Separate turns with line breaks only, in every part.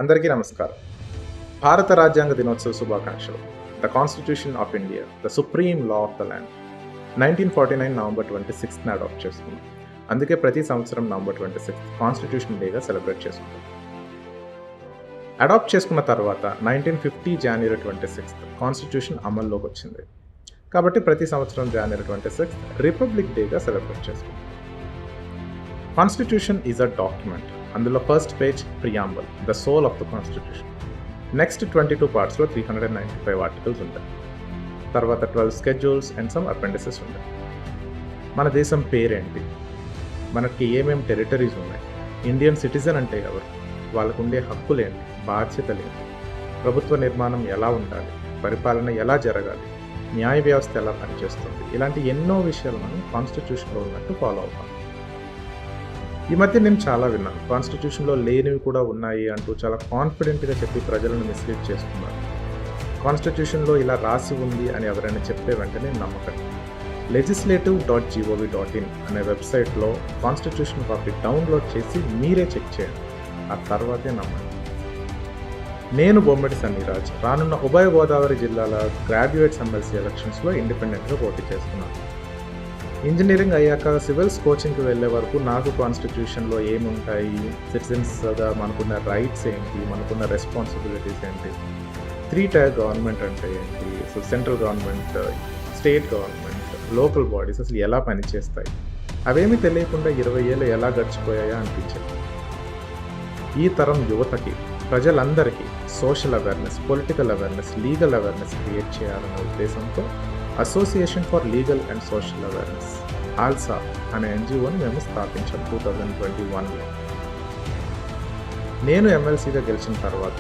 అందరికీ నమస్కారం. భారత రాజ్యాంగ దినోత్సవ శుభాకాంక్షలు. The constitution of India, the supreme law of the land 1949 November 26న అడాప్ట్ చేసుకున్నాం. అందుకే ప్రతి సంవత్సరం నవంబర్ 26 కాన్స్టిట్యూషన్ డేగా సెలబ్రేట్ చేసుకుంటాం. అడాప్ట్ చేసుకున్న తర్వాత 1950 జనవరి 26 కాన్స్టిట్యూషన్ అమల్లోకి వచ్చింది. కాబట్టి ప్రతి సంవత్సరం జనవరి 26 రిపబ్లిక్ డేగా సెలబ్రేట్ చేసుకుంటాం. Constitution is a document. అందులో first page preamble, the soul of the constitution. Next 22 పార్ట్స్లో 395 ఆర్టికల్స్ ఉంటాయి. తర్వాత 12 స్కెడ్యూల్స్ అండ్ సమ్ అపెండిసెస్ ఉంటాయి. మన దేశం పేరేంటి, మనకి ఏమేమి టెరిటరీస్ ఉన్నాయి, ఇండియన్ సిటిజన్ అంటే ఎవరు, వాళ్ళకు ఉండే హక్కులేంటి, బాధ్యతలేంటి, ప్రభుత్వ నిర్మాణం ఎలా ఉండాలి, పరిపాలన ఎలా జరగాలి, న్యాయ వ్యవస్థ ఎలా పనిచేస్తుంది, ఇలాంటి ఎన్నో విషయాలు మనం కాన్స్టిట్యూషన్లో ఉన్నట్టు ఫాలో అవుతాం. ఈ మధ్య నేను చాలా విన్నాను, కాన్స్టిట్యూషన్లో లేనివి కూడా ఉన్నాయి అంటూ చాలా కాన్ఫిడెంట్గా చెప్పి ప్రజలను మిస్లీడ్ చేస్తున్నారు. కాన్స్టిట్యూషన్లో ఇలా రాసి ఉంది అని ఎవరైనా చెప్పే వెంటనే నమ్మకండి. legislative.gov.in అనే వెబ్సైట్లో కాన్స్టిట్యూషన్ కాపీ డౌన్లోడ్ చేసి మీరే చెక్ చేయండి. ఆ తర్వాతే నమ్మండి. నేను బొమ్మడి సన్నిరాజ్ రానున్న ఉభయ గోదావరి జిల్లాల గ్రాడ్యుయేట్స్ ఎమ్మెల్సీ ఎలక్షన్స్లో ఇండిపెండెంట్గా పోటీ చేస్తున్నాను. ఇంజనీరింగ్ అయ్యాక సివిల్స్ కోచింగ్కి వెళ్ళే వరకు నాకు కాన్స్టిట్యూషన్లో ఏముంటాయి, సిటిజన్స్గా మనకున్న రైట్స్ ఏంటి, మనకున్న రెస్పాన్సిబిలిటీస్ ఏంటి, 3 టైర్ గవర్నమెంట్ అంటే ఏంటి, so central government, state government, local bodies అసలు ఎలా పనిచేస్తాయి, అవేమీ తెలియకుండా 20 ఏళ్ళు ఎలా గడిచిపోయాయా అనిపించాయి. ఈ తరం యువతకి, ప్రజలందరికీ social awareness, political awareness, legal awareness create చేయాలనే ఉద్దేశంతో association for legal and social awareness ALSA అనే ఎన్జిఓని మేము స్థాపించాం 2021లో. నేను ఎమ్మెల్సీగా గెలిచిన తర్వాత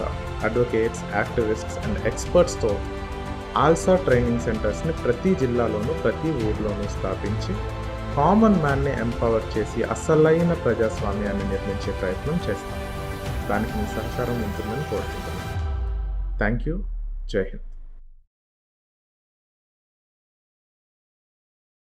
అడ్వకేట్స్, యాక్టివిస్ట్స్ అండ్ ఎక్స్పర్ట్స్తో ఆల్సా ట్రైనింగ్ సెంటర్స్ని ప్రతి జిల్లాలోనూ ప్రతి ఊర్లోనూ స్థాపించి కామన్ మ్యాన్ని ఎంపవర్ చేసి అసలైన ప్రజాస్వామ్యాన్ని నిర్మించే ప్రయత్నం చేస్తాం. దానికి మీ సహకారం ఉంటుందని కోరుకుంటున్నాను. Thank you. జై హింద్.